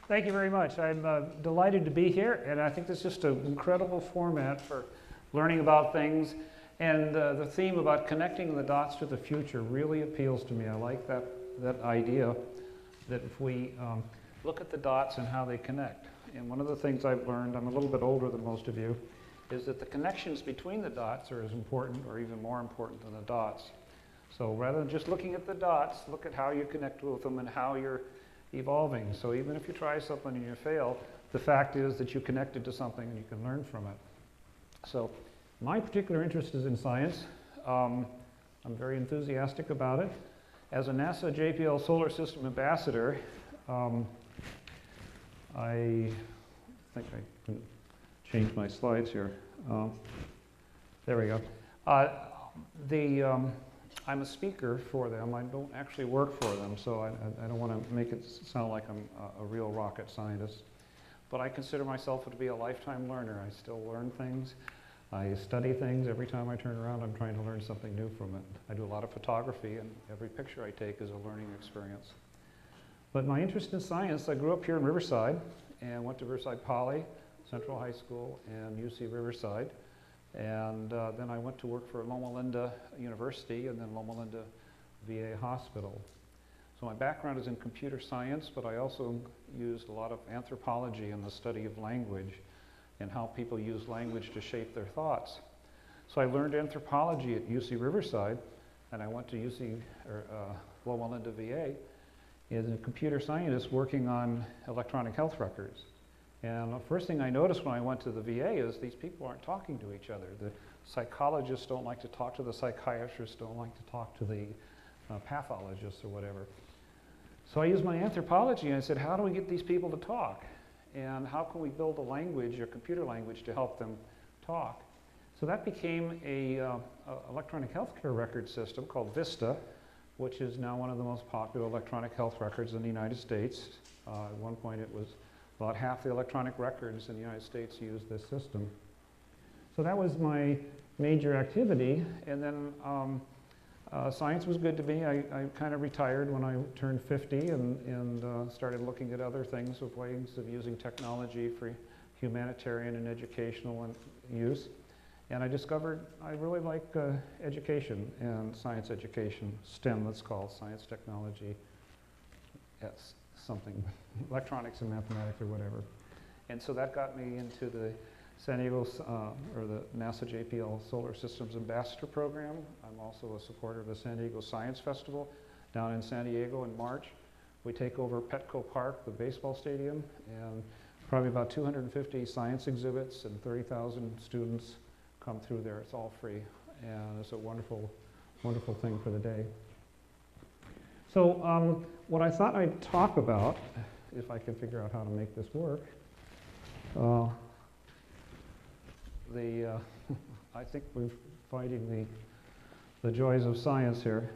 Thank you very much. I'm delighted to be here, and I think this is just an incredible format for learning about things. And the theme about connecting the dots to the future really appeals to me. I like that idea that if we look at the dots and how they connect. And one of the things I've learned, I'm a little bit older than most of you, is that the connections between the dots are as important or even more important than the dots. So rather than just looking at the dots, look at how you connect with them and how you're evolving. So even if you try something and you fail, the fact is that you connected to something and you can learn from it. So my particular interest is in science. I'm very enthusiastic about it. As a NASA JPL Solar System Ambassador, I think I can change my slides here. There we go. I'm a speaker for them. I don't actually work for them, so I don't want to make it sound like I'm a real rocket scientist. But I consider myself to be a lifetime learner. I still learn things. I study things. Every time I turn around, I'm trying to learn something new from it. I do a lot of photography, and every picture I take is a learning experience. But my interest in science, I grew up here in Riverside and went to Riverside Poly, Central High School, and UC Riverside. And then I went to work for Loma Linda University and then Loma Linda VA Hospital. So my background is in computer science, but I also used a lot of anthropology in the study of language and how people use language to shape their thoughts. So I learned anthropology at UC Riverside, and I went to Loma Linda VA as a computer scientist working on electronic health records. And the first thing I noticed when I went to the VA is these people aren't talking to each other. The psychologists don't like to talk to the psychiatrists, don't like to talk to the pathologists or whatever. So I used my anthropology and I said, how do we get these people to talk? And how can we build a language, a computer language, to help them talk? So that became a electronic healthcare record system called VISTA, which is now one of the most popular electronic health records in the United States. At one point it was about half the electronic records in the United States use this system. So that was my major activity, and then science was good to me. I kind of retired when I turned 50 and started looking at other things of ways of using technology for humanitarian and educational use. And I discovered I really like education and science education, STEM that's called, science, technology, something, electronics and mathematics or whatever. And so that got me into the San Diego, or the NASA JPL Solar Systems Ambassador Program. I'm also a supporter of the San Diego Science Festival down in San Diego in March. We take over Petco Park, the baseball stadium, and probably about 250 science exhibits and 30,000 students come through there. It's all free, and it's a wonderful, wonderful thing for the day. So what I thought I'd talk about, if I can figure out how to make this work, I think we're fighting the joys of science here.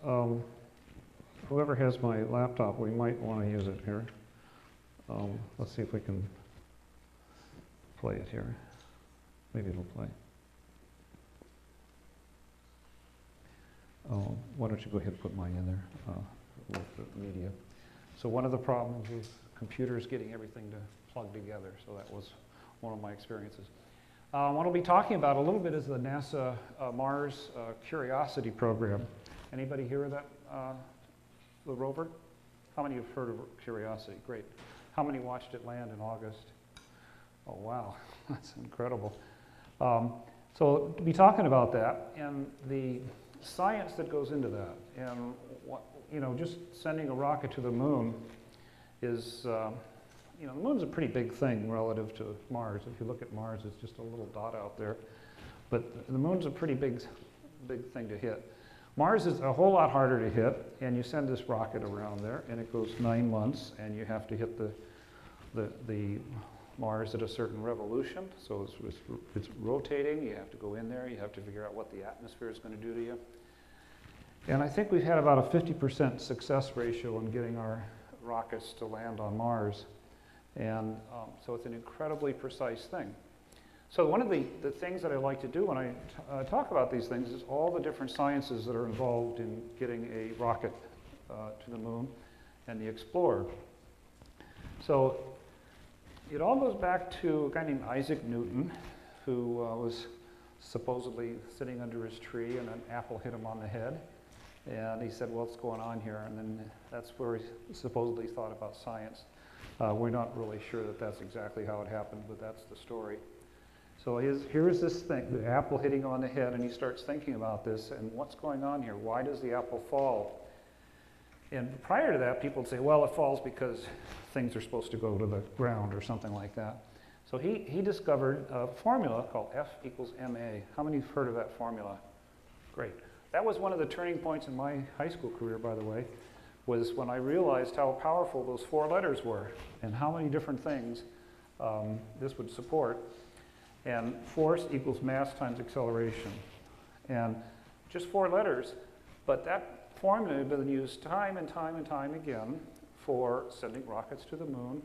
Whoever has my laptop, we might want to use it here. Let's see if we can play it here. Maybe it'll play. Why don't you go ahead and put mine in there with the media. So one of the problems with computers getting everything to plug together, so that was one of my experiences. What I'll be talking about a little bit is the NASA Mars Curiosity program. Anybody hear of that, the rover? How many have heard of Curiosity? Great. How many watched it land in August? Oh wow, that's incredible. So to be talking about that and the science that goes into that, and what, just sending a rocket to the moon is, the moon's a pretty big thing relative to Mars. If you look at Mars, it's just a little dot out there, but the moon's a pretty big thing to hit. Mars is a whole lot harder to hit, and you send this rocket around there, and it goes 9 months, and you have to hit the Mars at a certain revolution, so it's rotating. You have to go in there. You have to figure out what the atmosphere is going to do to you. And I think we've had about a 50% success ratio in getting our rockets to land on Mars, and so it's an incredibly precise thing. So one of the things that I like to do when I talk about these things is all the different sciences that are involved in getting a rocket to the moon and the Explorer. So it all goes back to a guy named Isaac Newton, who was supposedly sitting under his tree and an apple hit him on the head. And he said, well, what's going on here? And then that's where he supposedly thought about science. We're not really sure that that's exactly how it happened, but that's the story. So here's this thing, the apple hitting on the head, and he starts thinking about this, and what's going on here? Why does the apple fall? And prior to that, people would say, well, it falls because things are supposed to go to the ground or something like that. So he discovered a formula called F equals ma. How many have heard of that formula? Great. That was one of the turning points in my high school career, by the way, was when I realized how powerful those 4 letters were and how many different things this would support. And force equals mass times acceleration. And just 4 letters, but that formula has been used time and time and time again for sending rockets to the moon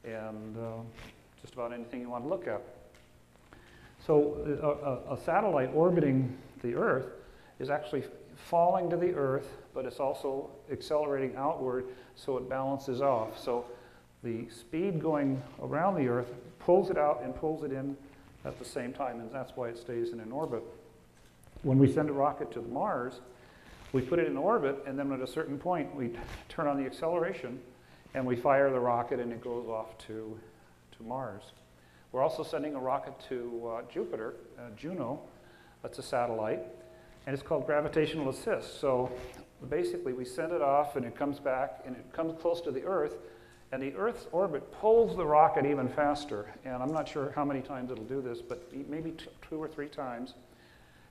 and just about anything you want to look at. So a satellite orbiting the Earth is actually falling to the Earth, but it's also accelerating outward, so it balances off. So the speed going around the Earth pulls it out and pulls it in at the same time, and that's why it stays in an orbit. When we send a rocket to Mars, we put it in orbit, and then at a certain point, we turn on the acceleration, and we fire the rocket, and it goes off to Mars. We're also sending a rocket to Jupiter, Juno. That's a satellite, and it's called gravitational assist. So basically, we send it off, and it comes back, and it comes close to the Earth, and the Earth's orbit pulls the rocket even faster. And I'm not sure how many times it'll do this, but maybe 2 or 3 times.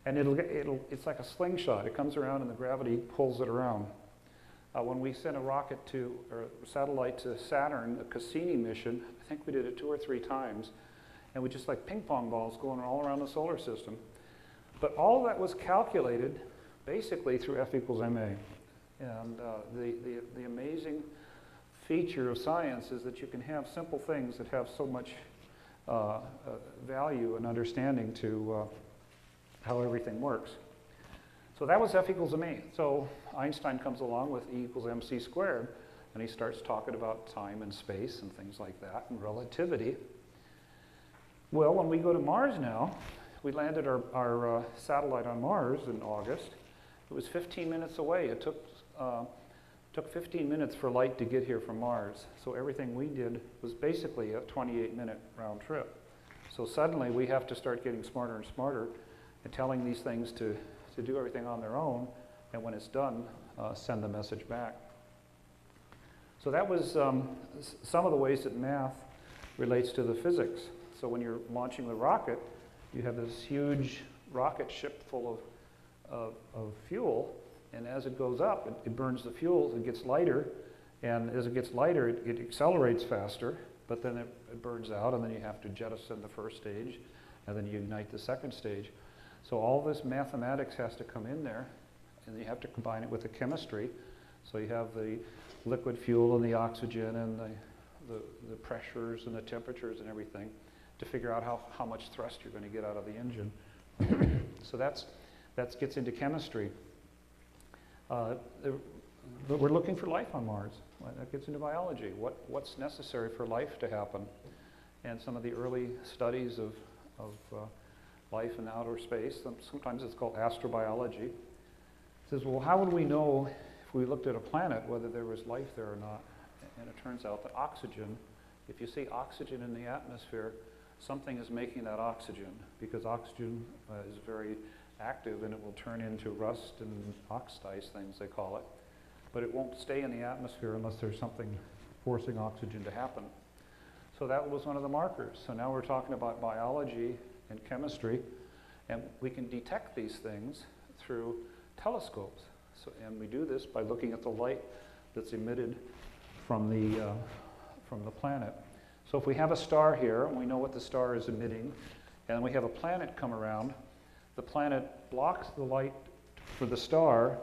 And it's like a slingshot. It comes around and the gravity pulls it around. When we sent a rocket or a satellite to Saturn, a Cassini mission, I think we did it 2 or 3 times. And we just like ping pong balls going all around the solar system. But all of that was calculated basically through F equals ma. And the amazing feature of science is that you can have simple things that have so much value and understanding to how everything works. So that was F equals ma. So Einstein comes along with E equals mc squared, and he starts talking about time and space and things like that, and relativity. Well, when we go to Mars now, we landed our satellite on Mars in August. It was 15 minutes away. It took 15 minutes for light to get here from Mars. So everything we did was basically a 28-minute round trip. So suddenly we have to start getting smarter and smarter and telling these things to do everything on their own, and when it's done, send the message back. So that was some of the ways that math relates to the physics. So when you're launching the rocket, you have this huge rocket ship full of fuel, and as it goes up, it burns the fuel, it gets lighter, and as it gets lighter, it accelerates faster, but then it burns out, and then you have to jettison the first stage, and then you ignite the second stage. So all this mathematics has to come in there, and you have to combine it with the chemistry. So you have the liquid fuel and the oxygen and the pressures and the temperatures and everything to figure out how much thrust you're going to get out of the engine. So that gets into chemistry. But we're looking for life on Mars. That gets into biology. What's necessary for life to happen? And some of the early studies of life in outer space, sometimes it's called astrobiology. It says, well, how would we know if we looked at a planet whether there was life there or not? And it turns out that oxygen, if you see oxygen in the atmosphere, something is making that oxygen, because oxygen is very active and it will turn into rust and oxidize things, they call it. But it won't stay in the atmosphere unless there's something forcing oxygen to happen. So that was one of the markers. So now we're talking about biology and chemistry, and we can detect these things through telescopes. So, and we do this by looking at the light that's emitted from the planet. So if we have a star here, and we know what the star is emitting, and we have a planet come around, the planet blocks the light for the star,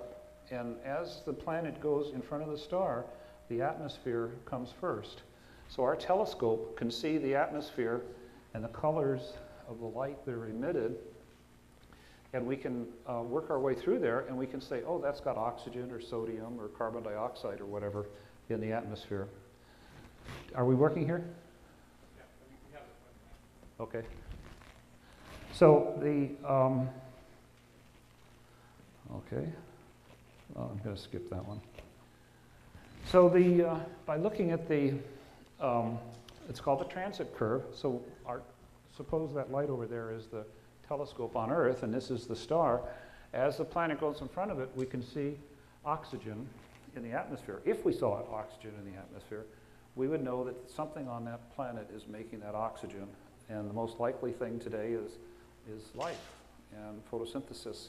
and as the planet goes in front of the star, the atmosphere comes first. So our telescope can see the atmosphere and the colors of the light that are emitted, and we can work our way through there, and we can say, oh, that's got oxygen or sodium or carbon dioxide or whatever in the atmosphere. Are we working here? Yeah, we have it. Okay. So the, okay, I'm going to skip that one. So the, by looking at the, it's called the transit curve. So suppose that light over there is the telescope on Earth, and this is the star. As the planet goes in front of it, we can see oxygen in the atmosphere. If we saw oxygen in the atmosphere, we would know that something on that planet is making that oxygen. And the most likely thing today is life and photosynthesis,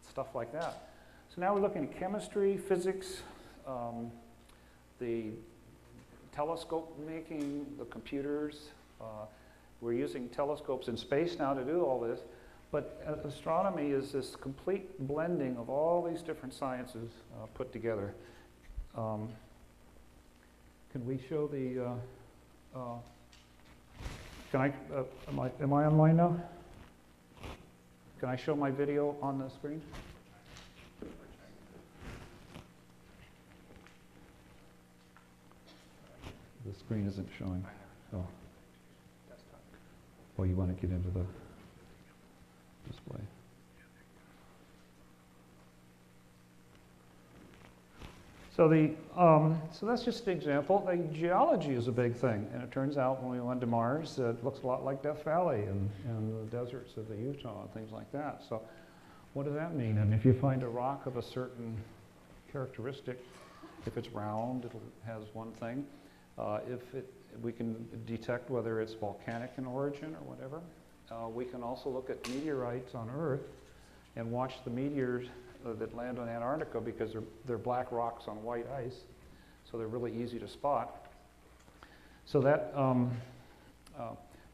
stuff like that. So now we're looking at chemistry, physics, the telescope making, the computers. We're using telescopes in space now to do all this. But astronomy is this complete blending of all these different sciences put together. Can we show the, am I online now? Can I show my video on the screen? The screen isn't showing. Oh. Oh, you want to get into the display. So that's just an example. The geology is a big thing, and it turns out when we went to Mars, it looks a lot like Death Valley and the deserts of the Utah and things like that. So what does that mean? And if you find a rock of a certain characteristic, if it's round, it has one thing. We can detect whether it's volcanic in origin or whatever. We can also look at meteorites on Earth and watch the meteors that land on Antarctica because they're black rocks on white ice, so they're really easy to spot. So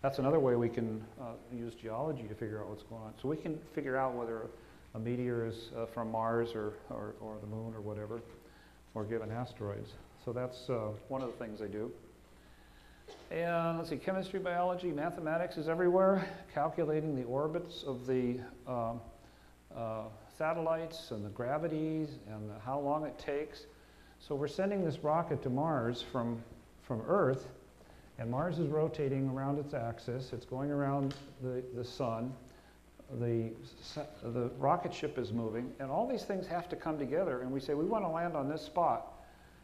that's another way we can use geology to figure out what's going on. So we can figure out whether a meteor is from Mars or the moon or whatever, or given asteroids. So that's one of the things I do. And let's see, chemistry, biology, mathematics is everywhere, calculating the orbits of the satellites and the gravities and how long it takes. So we're sending this rocket to Mars from Earth, and Mars is rotating around its axis. It's going around the sun. The rocket ship is moving, and all these things have to come together, and we say we want to land on this spot.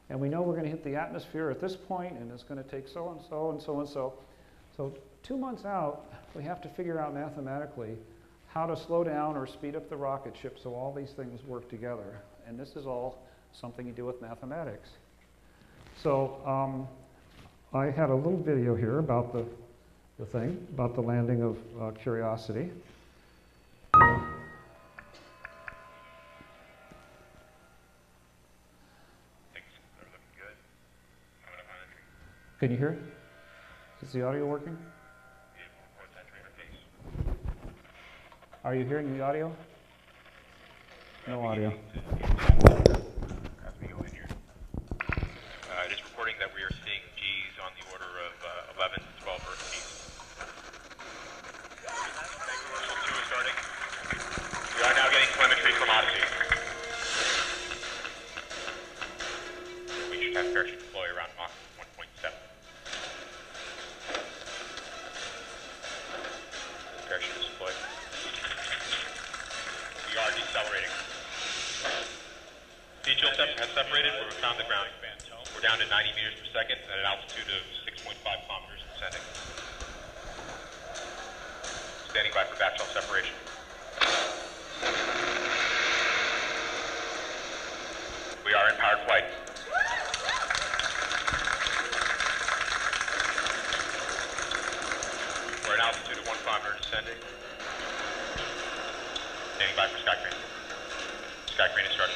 And we know we're going to hit the atmosphere at this point, and it's going to take so and so and so and so. So 2 months out, we have to figure out mathematically how to slow down or speed up the rocket ship so all these things work together. And this is all something you do with mathematics. So I had a little video here about the thing, about the landing of Curiosity. Can you hear? Is the audio working? Are you hearing the audio? No audio. As we go in here. It is reporting that we are seeing G's on the order of 11 to 12 Earth G's. Commercial 2 is starting. We are now getting telemetry from Odyssey. We should have parachute deploy around Mach 1.7. Parachute is deployed. We are decelerating. Speed chill has separated where we found the ground. We're down to 90 meters per second at an altitude of 6.5 kilometers descending. Standing by for batch cell separation. We are in powered flight. We're at an altitude of 1 kilometer descending. Standing by for sky crane. Sky crane is starting.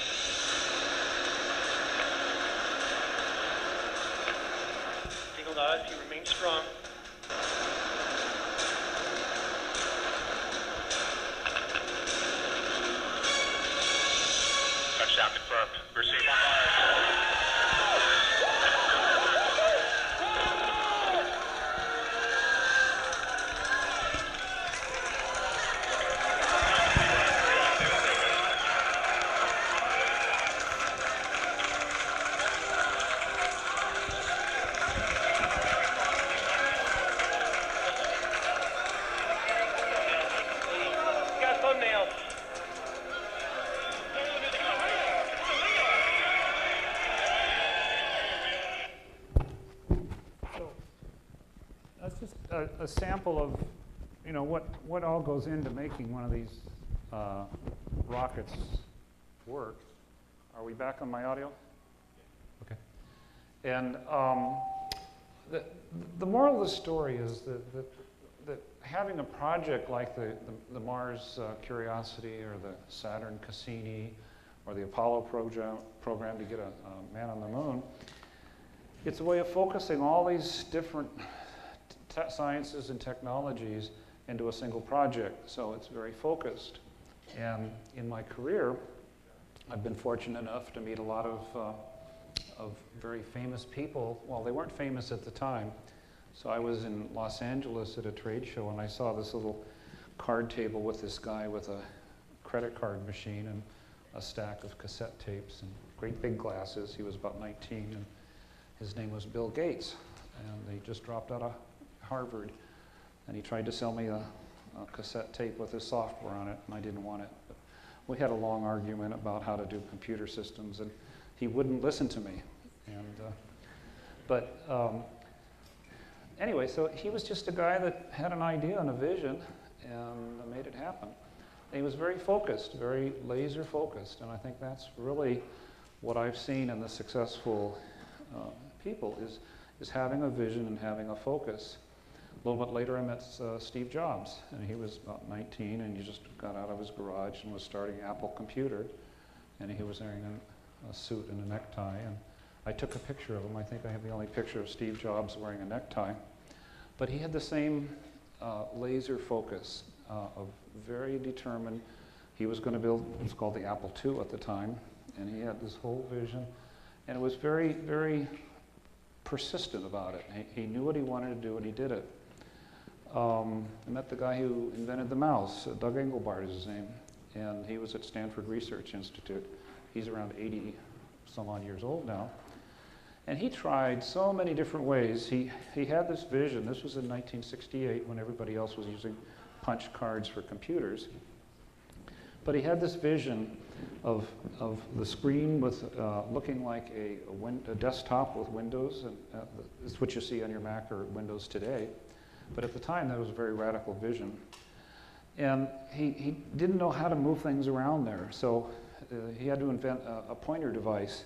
Signal to you remain strong. Touchdown confirmed. We're safe on fire. a sample of, you know, what all goes into making one of these rockets work. Are we back on my audio? Okay. And the moral of the story is that having a project like the Mars Curiosity or the Saturn Cassini or the Apollo program to get a man on the moon, it's a way of focusing all these different sciences and technologies into a single project. So it's very focused. And in my career, I've been fortunate enough to meet a lot of very famous people. Well, they weren't famous at the time. So I was in Los Angeles at a trade show, and I saw this little card table with this guy with a credit card machine and a stack of cassette tapes and great big glasses. He was about 19, and his name was Bill Gates. And he just dropped out of Harvard, and he tried to sell me a cassette tape with his software on it, and I didn't want it. But we had a long argument about how to do computer systems, and he wouldn't listen to me. And anyway, so he was just a guy that had an idea and a vision and made it happen. And he was very focused, very laser focused, and I think that's really what I've seen in the successful people is having a vision and having a focus. A little bit later I met Steve Jobs, and he was about 19, and he just got out of his garage and was starting Apple Computer, and he was wearing a suit and a necktie, and I took a picture of him. I think I have the only picture of Steve Jobs wearing a necktie. But he had the same laser focus of very determined. He was going to build, it was called the Apple II at the time, and he had this whole vision, and it was very, very persistent about it. He knew what he wanted to do, and he did it. I met the guy who invented the mouse. Doug Engelbart is his name, and he was at Stanford Research Institute. He's around 80 some odd years old now. And he tried so many different ways. He had this vision. This was in 1968 when everybody else was using punch cards for computers. But he had this vision of the screen with looking like a desktop with Windows, and it's what you see on your Mac or Windows today. But at the time, that was a very radical vision. And he didn't know how to move things around there, so he had to invent a pointer device.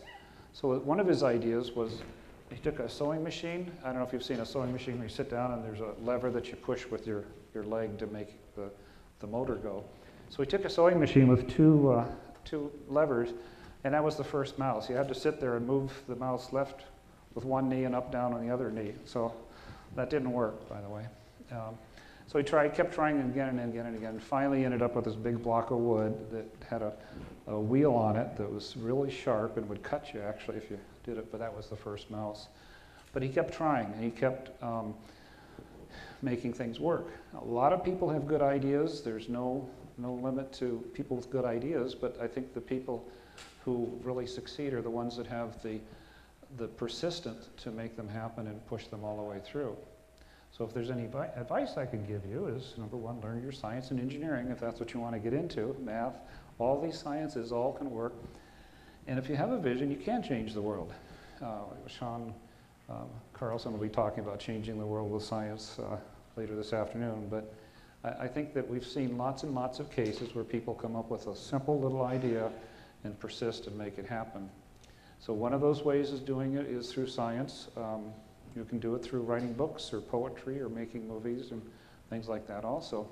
So one of his ideas was he took a sewing machine. I don't know if you've seen a sewing machine where you sit down and there's a lever that you push with your leg to make the motor go. So he took a sewing machine with two levers, and that was the first mouse. You had to sit there and move the mouse left with one knee and up down on the other knee. So that didn't work, by the way. So he kept trying again and again and again, and finally ended up with this big block of wood that had a wheel on it that was really sharp and would cut you, actually, if you did it, but that was the first mouse. But he kept trying, and he kept making things work. A lot of people have good ideas. There's no limit to people with good ideas, but I think the people who really succeed are the ones that have the persistence to make them happen and push them all the way through. So if there's any advice I can give you is, number one, learn your science and engineering if that's what you want to get into, math, all these sciences all can work. And if you have a vision, you can change the world. Sean Carlson will be talking about changing the world with science later this afternoon, but I think that we've seen lots and lots of cases where people come up with a simple little idea and persist and make it happen. So one of those ways of doing it is through science. You can do it through writing books or poetry or making movies and things like that also.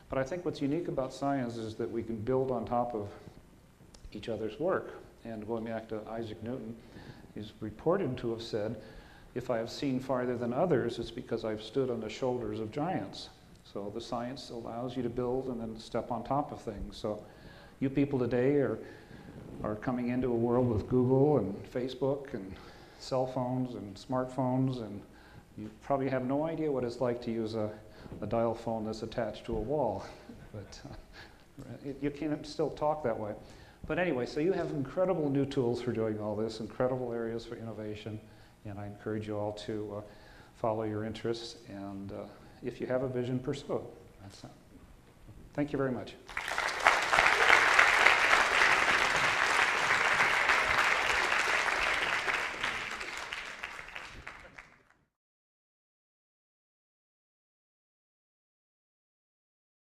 But I think what's unique about science is that we can build on top of each other's work. And going back to Isaac Newton, he's reported to have said, if I have seen farther than others, it's because I've stood on the shoulders of giants. So the science allows you to build and then step on top of things. So you people today are coming into a world with Google and Facebook and cell phones and smartphones, and you probably have no idea what it's like to use a dial phone that's attached to a wall. But you can still talk that way. But anyway, so you have incredible new tools for doing all this, incredible areas for innovation, and I encourage you all to follow your interests, and if you have a vision, pursue it. That's it. Thank you very much.